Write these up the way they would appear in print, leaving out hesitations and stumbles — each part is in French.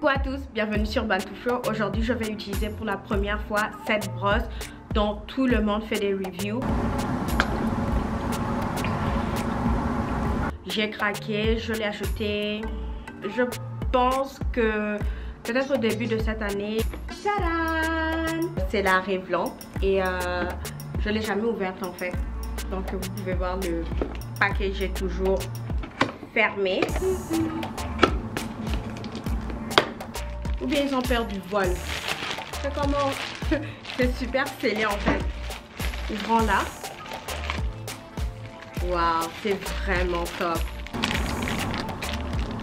Coucou à tous, bienvenue sur Bantu Flow. Aujourd'hui je vais utiliser pour la première fois cette brosse dont tout le monde fait des reviews. J'ai craqué, je l'ai acheté, je pense que peut-être au début de cette année. Tadam! C'est la Revlon et je l'ai jamais ouverte en fait. Donc vous pouvez voir le package est toujours fermé. Ou bien ils ont perdu le voile. C'est comment? C'est super scellé en fait. Ouvrons-la. Waouh, c'est vraiment top.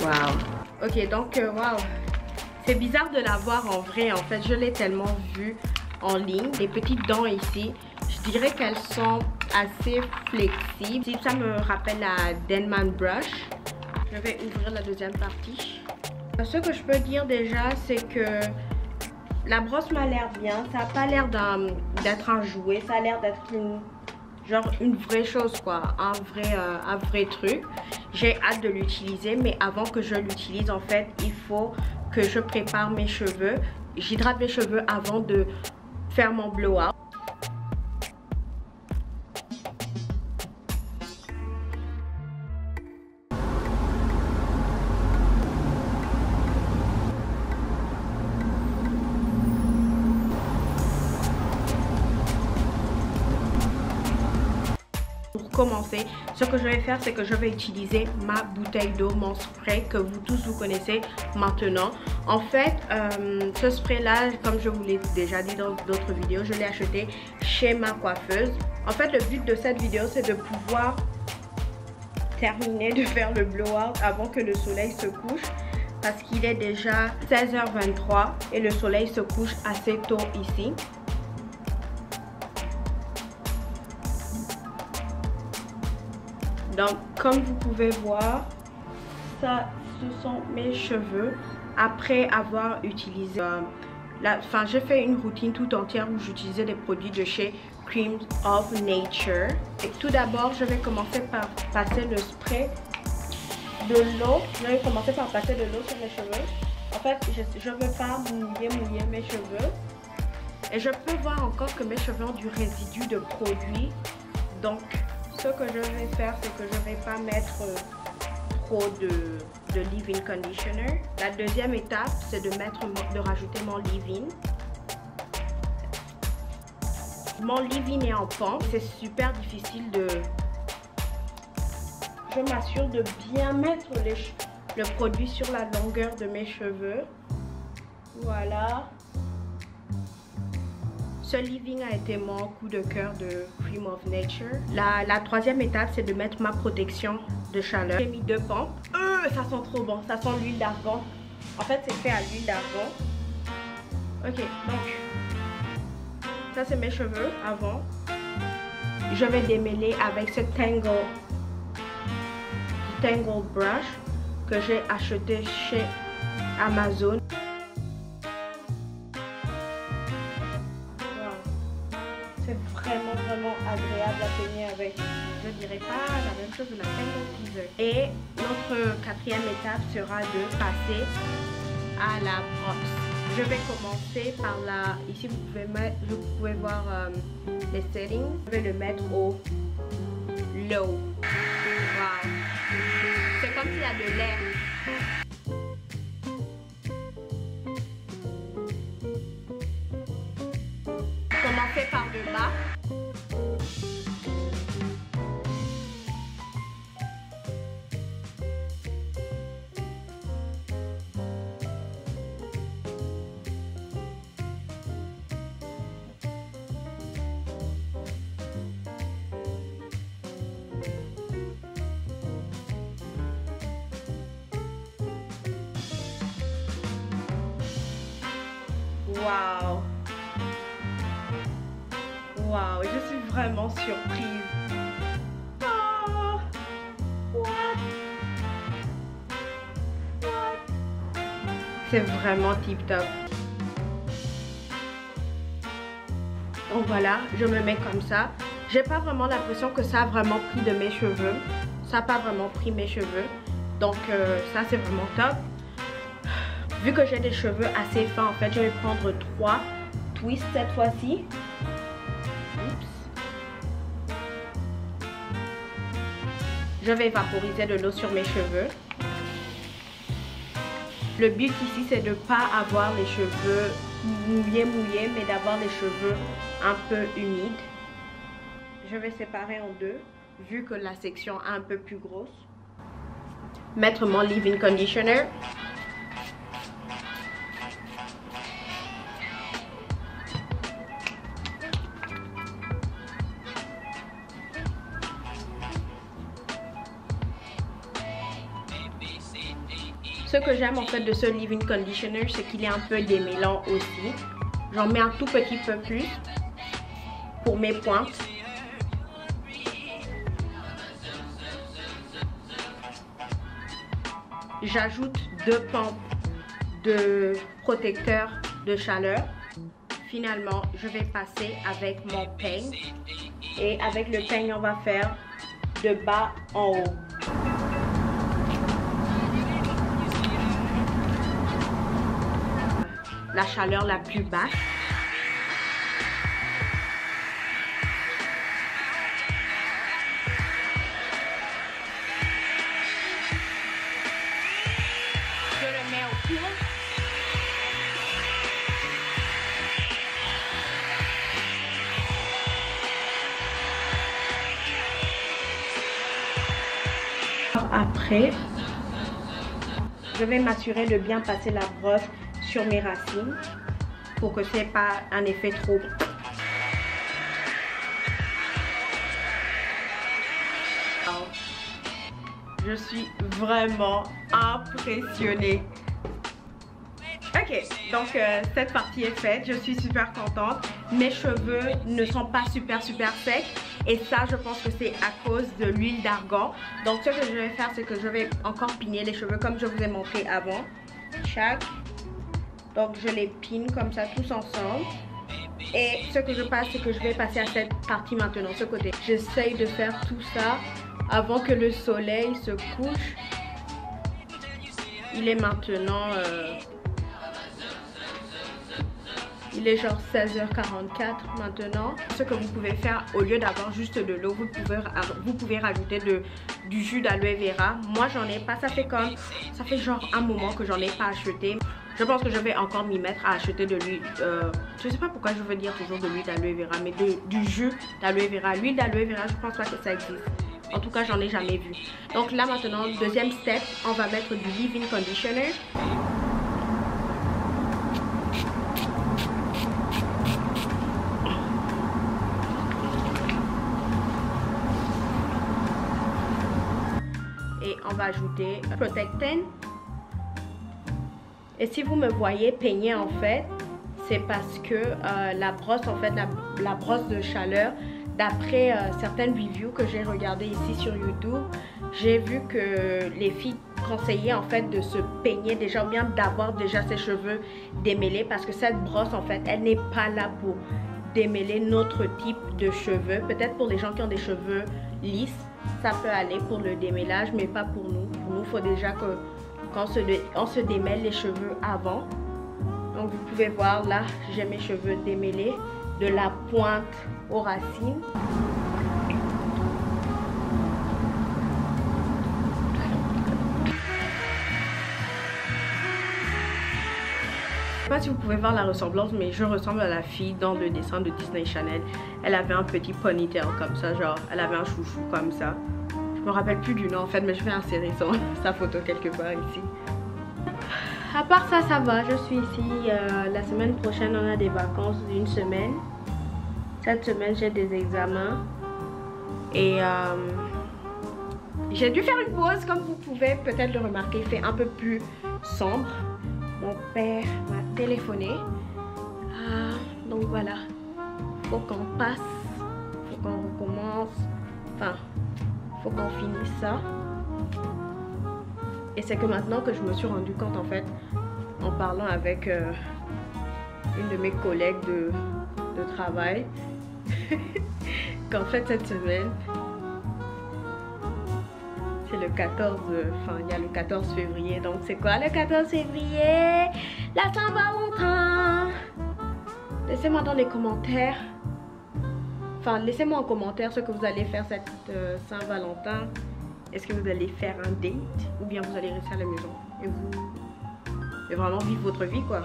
Waouh. Ok, donc waouh. C'est bizarre de la voir en vrai. En fait, je l'ai tellement vue en ligne. Les petites dents ici, je dirais qu'elles sont assez flexibles. Ça me rappelle la Denman Brush. Je vais ouvrir la deuxième partie. Ce que je peux dire déjà, c'est que la brosse m'a l'air bien. Ça n'a pas l'air d'être un jouet. Ça a l'air d'être une vraie chose quoi. Un vrai truc. J'ai hâte de l'utiliser. Mais avant que je l'utilise, en fait, il faut que je prépare mes cheveux. J'hydrate mes cheveux avant de faire mon blowout. Pour commencer, ce que je vais faire, c'est que je vais utiliser ma bouteille d'eau, mon spray que vous tous vous connaissez maintenant. En fait, ce spray là, comme je vous l'ai déjà dit dans d'autres vidéos, je l'ai acheté chez ma coiffeuse. En fait, le but de cette vidéo, c'est de pouvoir terminer de faire le blowout avant que le soleil se couche, parce qu'il est déjà 16h23 et le soleil se couche assez tôt ici. Donc, comme vous pouvez voir, ça, ce sont mes cheveux après avoir utilisé j'ai fait une routine tout entière où j'utilisais des produits de chez Creams of Nature. Et tout d'abord, je vais commencer par passer le spray de l'eau. Je vais commencer par passer de l'eau sur mes cheveux. En fait, je ne veux pas mouiller mes cheveux. Et je peux voir encore que mes cheveux ont du résidu de produit. Donc, ce que je vais faire, c'est que je ne vais pas mettre trop de leave-in conditioner. La deuxième étape, c'est de rajouter mon leave-in. Mon leave-in est en pente. C'est super difficile de... Je m'assure de bien mettre le produit sur la longueur de mes cheveux. Voilà. Ce leave-in a été mon coup de cœur de Cream of Nature. La troisième étape, c'est de mettre ma protection de chaleur. J'ai mis 2 pompes. Ça sent trop bon. Ça sent l'huile d'argan. En fait, c'est fait à l'huile d'argan. Ok, donc, ça c'est mes cheveux avant. Je vais démêler avec ce Tangle Brush que j'ai acheté chez Amazon. C'est vraiment agréable à tenir avec. Je dirais pas la même chose de la Tangle Teaser. Et notre quatrième étape sera de passer à la brosse. Je vais commencer par la... Ici vous pouvez voir les settings. Je vais le mettre au low. Wow. C'est comme s'il y a de l'air. Commencer par le bas. Waouh! Waouh, je suis vraiment surprise. Oh, what? C'est vraiment tip top. Donc voilà, je me mets comme ça. J'ai pas vraiment l'impression que ça a vraiment pris de mes cheveux. Ça n'a pas vraiment pris mes cheveux. Donc ça c'est vraiment top. Vu que j'ai des cheveux assez fins, en fait, je vais prendre 3 twists cette fois-ci. Je vais vaporiser de l'eau sur mes cheveux. Le but ici, c'est de ne pas avoir les cheveux mouillés, mais d'avoir les cheveux un peu humides. Je vais séparer en deux, vu que la section est un peu plus grosse. Mettre mon leave-in conditioner. Ce que j'aime en fait de ce leave-in conditioner, c'est qu'il est un peu démêlant aussi. J'en mets un tout petit peu plus pour mes pointes. J'ajoute 2 pompes de protecteur de chaleur. Finalement, je vais passer avec mon peigne. Et avec le peigne, on va faire de bas en haut. La chaleur la plus basse. Je le mets au four. Après, je vais m'assurer de bien passer la brosse sur mes racines pour que ce n'est pas un effet trop. Je suis vraiment impressionnée. Ok, donc cette partie est faite. Je suis super contente. Mes cheveux ne sont pas super secs. Et ça, je pense que c'est à cause de l'huile d'argan. Donc ce que je vais faire, c'est que je vais encore piner les cheveux comme je vous ai montré avant. Chaque. Donc je les pine comme ça tous ensemble. Et ce que je passe, c'est que je vais passer à cette partie maintenant, ce côté. J'essaye de faire tout ça avant que le soleil se couche. Il est maintenant... il est genre 16h44 maintenant. Ce que vous pouvez faire, au lieu d'avoir juste de l'eau, vous pouvez rajouter du jus d'aloe vera. Moi, j'en ai pas. Ça fait genre un moment que j'en ai pas acheté. Je pense que je vais encore m'y mettre à acheter de l'huile. Je sais pas pourquoi je veux dire toujours de l'huile d'aloe vera, mais du jus d'aloe vera. L'huile d'aloe vera, je pense pas que ça existe. En tout cas, j'en ai jamais vu. Donc là maintenant, deuxième step, on va mettre du leave-in conditioner. Et on va ajouter Protect-N. Et si vous me voyez peigner en fait, c'est parce que la brosse en fait, la brosse de chaleur, d'après certaines reviews que j'ai regardées ici sur YouTube, j'ai vu que les filles conseillaient en fait de se peigner déjà, ou bien d'avoir déjà ses cheveux démêlés, parce que cette brosse en fait, elle n'est pas là pour démêler notre type de cheveux. Peut-être pour les gens qui ont des cheveux lisses, ça peut aller pour le démêlage, mais pas pour nous. Pour nous, il faut déjà que on se démêle les cheveux avant. Donc vous pouvez voir là, j'ai mes cheveux démêlés de la pointe aux racines. Je sais pas si vous pouvez voir la ressemblance, mais je ressemble à la fille dans le dessin de Disney Channel. Elle avait un petit ponytail comme ça, genre elle avait un chouchou comme ça. Je me rappelle plus du nom en fait, mais je vais insérer sa photo quelque part ici. À part ça, ça va. Je suis ici. La semaine prochaine, on a des vacances d'une semaine. Cette semaine, j'ai des examens. Et j'ai dû faire une pause, comme vous pouvez peut-être le remarquer. Il fait un peu plus sombre. Mon père m'a téléphoné. Donc voilà. Faut qu'on passe. Faut qu'on recommence. Enfin, faut qu'on finisse ça. Et c'est que maintenant que je me suis rendu compte en fait, en parlant avec une de mes collègues de travail, qu'en fait cette semaine, c'est le 14, enfin il y a le 14 février. Donc c'est quoi le 14 février? La Saint-Valentin. Laissez-moi dans les commentaires. Enfin, laissez-moi en commentaire ce que vous allez faire cette Saint-Valentin. Est-ce que vous allez faire un date ou bien vous allez rester à la maison et vous vraiment vivre votre vie quoi.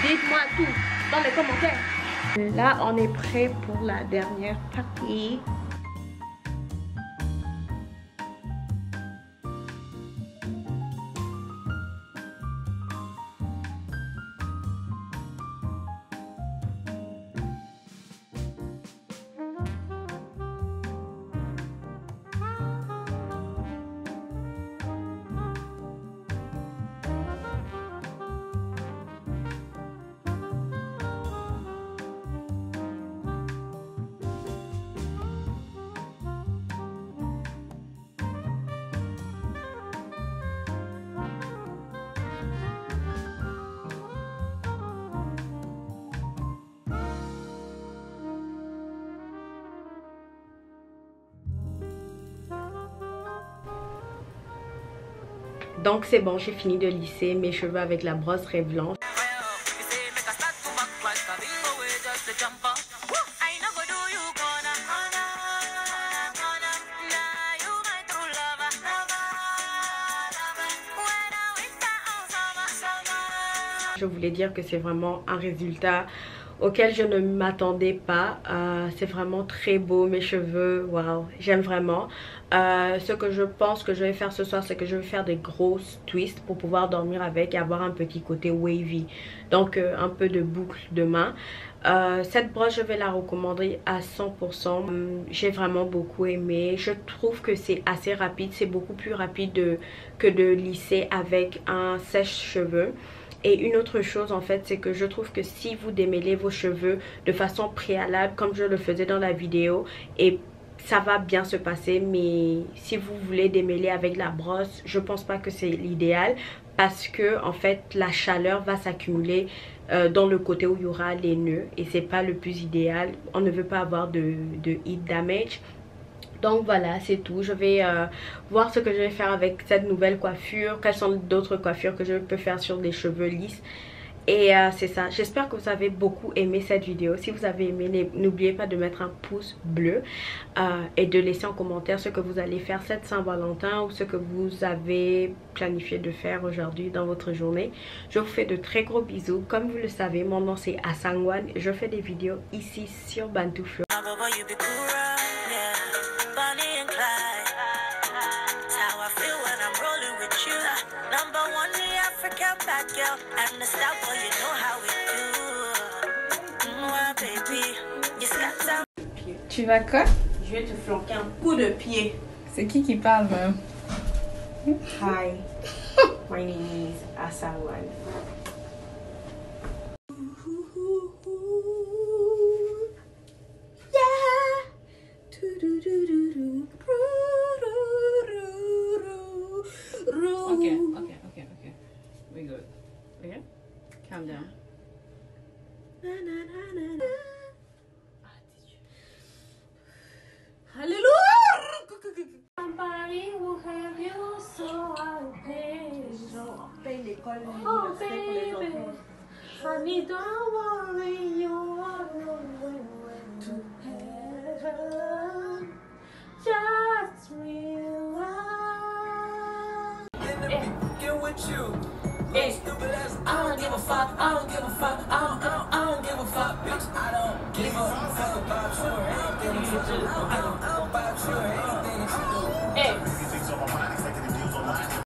Dites-moi tout dans les commentaires. Là, on est prêt pour la dernière partie. Donc c'est bon, j'ai fini de lisser mes cheveux avec la brosse Revlon. Je voulais dire que c'est vraiment un résultat auquel je ne m'attendais pas. C'est vraiment très beau, mes cheveux, waouh, j'aime vraiment. Ce que je pense que je vais faire ce soir, c'est que je vais faire des grosses twists pour pouvoir dormir avec et avoir un petit côté wavy. Donc un peu de boucle de main. Cette brosse, je vais la recommander à 100%. J'ai vraiment beaucoup aimé. Je trouve que c'est assez rapide. C'est beaucoup plus rapide que de lisser avec un sèche-cheveux. Et une autre chose en fait, c'est que je trouve que si vous démêlez vos cheveux de façon préalable comme je le faisais dans la vidéo, et ça va bien se passer, mais si vous voulez démêler avec la brosse, je pense pas que c'est l'idéal parce que en fait la chaleur va s'accumuler dans le côté où il y aura les nœuds et c'est pas le plus idéal. On ne veut pas avoir de heat damage. Donc voilà, c'est tout. Je vais voir ce que je vais faire avec cette nouvelle coiffure. Quelles sont d'autres coiffures que je peux faire sur des cheveux lisses. Et c'est ça. J'espère que vous avez beaucoup aimé cette vidéo. Si vous avez aimé, n'oubliez pas de mettre un pouce bleu. Et de laisser en commentaire ce que vous allez faire cette Saint-Valentin. Ou ce que vous avez planifié de faire aujourd'hui dans votre journée. Je vous fais de très gros bisous. Comme vous le savez, mon nom c'est Asangwan. Je fais des vidéos ici sur Bantu Flow. Bonnie and Clyde. That's how I feel when I'm rolling with you. Number one, the African bad girl. And the star boy, you know how we do. Moi, baby, you scatter. Tu vas quoi? Je vais te flanquer un coup de pied. C'est qui parle même? Hi, my name is Asangwan. Okay. We good. Okay? Calm down. Hallelujah! Somebody will have you, so I'll pay. Paye l'école, Oh baby, honey, don't worry, you are on your way to heaven. Just relax. Get with you. Stupid ass. I don't give a fuck. I don't give a fuck. I don't give a fuck, bitch. I don't give a fuck about you. I don't give a fuck about you.